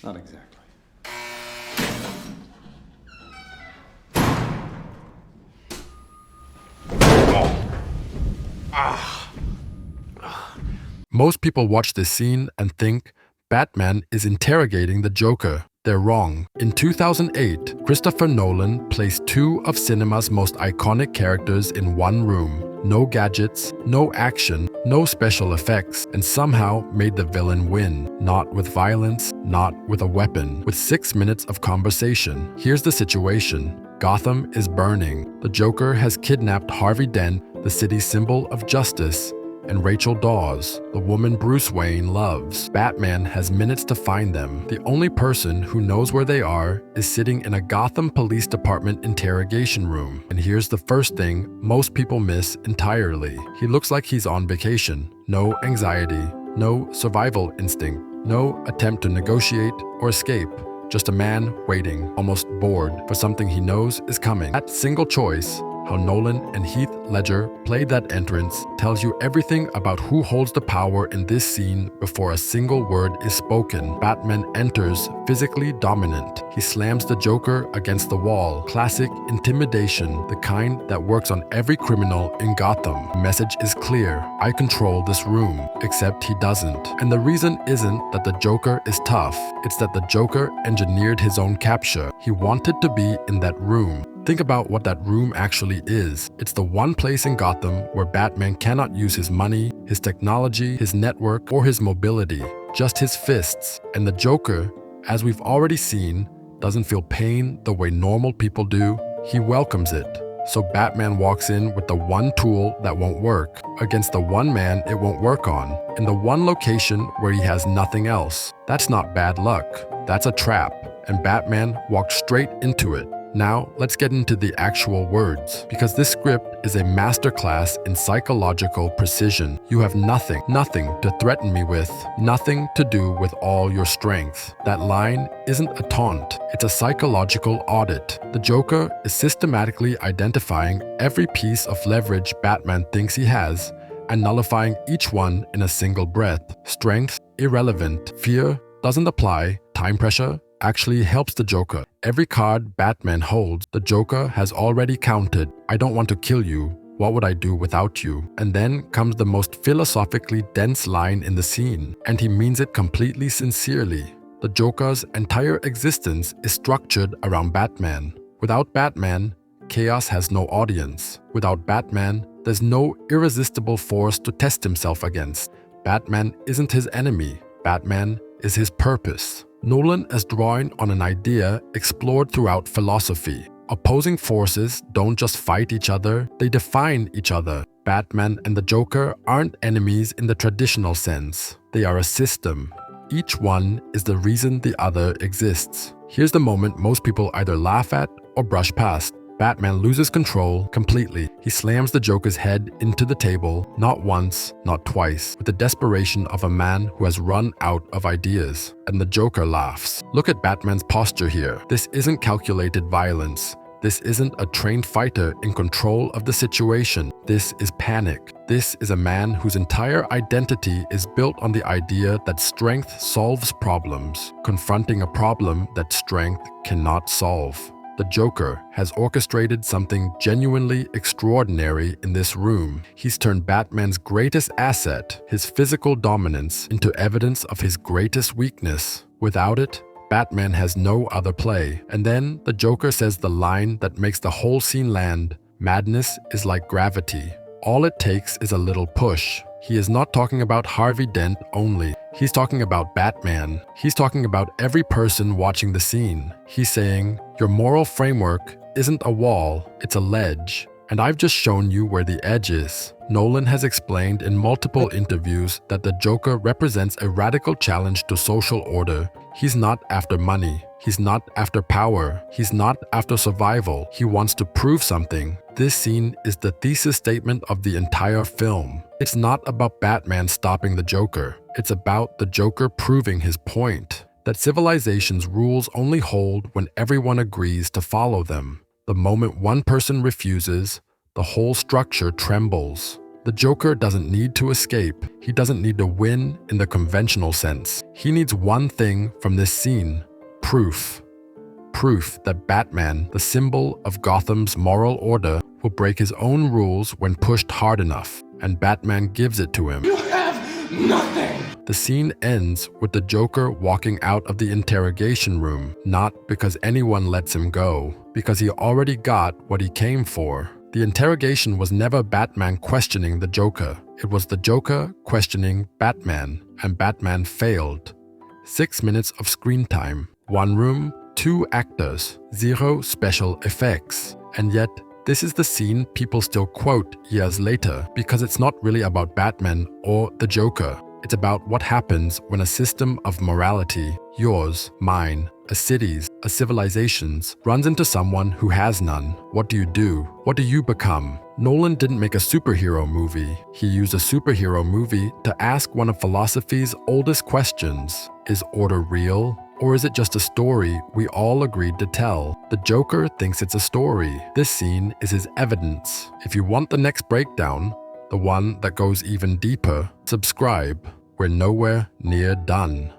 Not exactly. Most people watch this scene and think Batman is interrogating the Joker. They're wrong. In 2008, Christopher Nolan placed two of cinema's most iconic characters in one room. No gadgets, no action, no special effects, and somehow made the villain win. Not with violence, not with a weapon, with 6 minutes of conversation. Here's the situation. Gotham is burning. The Joker has kidnapped Harvey Dent, the city's symbol of justice, and Rachel Dawes, the woman Bruce Wayne loves. Batman has minutes to find them. The only person who knows where they are is sitting in a Gotham Police Department interrogation room. And here's the first thing most people miss entirely. He looks like he's on vacation. No anxiety, no survival instinct, no attempt to negotiate or escape. Just a man waiting, almost bored, for something he knows is coming. That single choice, how Nolan and Heath Ledger played that entrance, tells you everything about who holds the power in this scene before a single word is spoken. Batman enters physically dominant. He slams the Joker against the wall. Classic intimidation, the kind that works on every criminal in Gotham. The message is clear. I control this room. Except he doesn't. And the reason isn't that the Joker is tough. It's that the Joker engineered his own capture. He wanted to be in that room. Think about what that room actually is. It's the one place in Gotham where Batman cannot use his money, his technology, his network, or his mobility. Just his fists. And the Joker, as we've already seen, doesn't feel pain the way normal people do. He welcomes it. So Batman walks in with the one tool that won't work, against the one man it won't work on, in the one location where he has nothing else. That's not bad luck. That's a trap. And Batman walked straight into it. Now, let's get into the actual words, because this script is a masterclass in psychological precision. You have nothing to threaten me with, nothing to do with all your strength. That line isn't a taunt, it's a psychological audit. The Joker is systematically identifying every piece of leverage Batman thinks he has and nullifying each one in a single breath. Strength, irrelevant. Fear, doesn't apply. Time pressure, actually helps the Joker. Every card Batman holds, the Joker has already counted. I don't want to kill you. What would I do without you? And then comes the most philosophically dense line in the scene, and he means it completely sincerely. The Joker's entire existence is structured around Batman. Without Batman, chaos has no audience. Without Batman, there's no irresistible force to test himself against. Batman isn't his enemy. Batman is his purpose. Nolan is drawing on an idea explored throughout philosophy. Opposing forces don't just fight each other, they define each other. Batman and the Joker aren't enemies in the traditional sense. They are a system. Each one is the reason the other exists. Here's the moment most people either laugh at or brush past. Batman loses control completely. He slams the Joker's head into the table, not once, not twice, with the desperation of a man who has run out of ideas. And the Joker laughs. Look at Batman's posture here. This isn't calculated violence. This isn't a trained fighter in control of the situation. This is panic. This is a man whose entire identity is built on the idea that strength solves problems, confronting a problem that strength cannot solve. The Joker has orchestrated something genuinely extraordinary in this room. He's turned Batman's greatest asset, his physical dominance, into evidence of his greatest weakness. Without it, Batman has no other play. And then the Joker says the line that makes the whole scene land: madness is like gravity. All it takes is a little push. He is not talking about Harvey Dent only. He's talking about Batman. He's talking about every person watching the scene. He's saying, your moral framework isn't a wall, it's a ledge. And I've just shown you where the edge is. Nolan has explained in multiple interviews that the Joker represents a radical challenge to social order. He's not after money. He's not after power. He's not after survival. He wants to prove something. This scene is the thesis statement of the entire film. It's not about Batman stopping the Joker. It's about the Joker proving his point, that civilization's rules only hold when everyone agrees to follow them. The moment one person refuses, the whole structure trembles. The Joker doesn't need to escape. He doesn't need to win in the conventional sense. He needs one thing from this scene: proof. Proof that Batman, the symbol of Gotham's moral order, will break his own rules when pushed hard enough, and Batman gives it to him. You have nothing! The scene ends with the Joker walking out of the interrogation room, not because anyone lets him go, because he already got what he came for. The interrogation was never Batman questioning the Joker. It was the Joker questioning Batman, and Batman failed. 6 minutes of screen time, 1 room, 2 actors, 0 special effects. And yet, this is the scene people still quote years later because it's not really about Batman or the Joker. It's about what happens when a system of morality, yours, mine, a city's, a civilization's, runs into someone who has none. What do you do? What do you become? Nolan didn't make a superhero movie. He used a superhero movie to ask one of philosophy's oldest questions. Is order real? Or is it just a story we all agreed to tell? The Joker thinks it's a story. This scene is his evidence. If you want the next breakdown, the one that goes even deeper, subscribe. We're nowhere near done.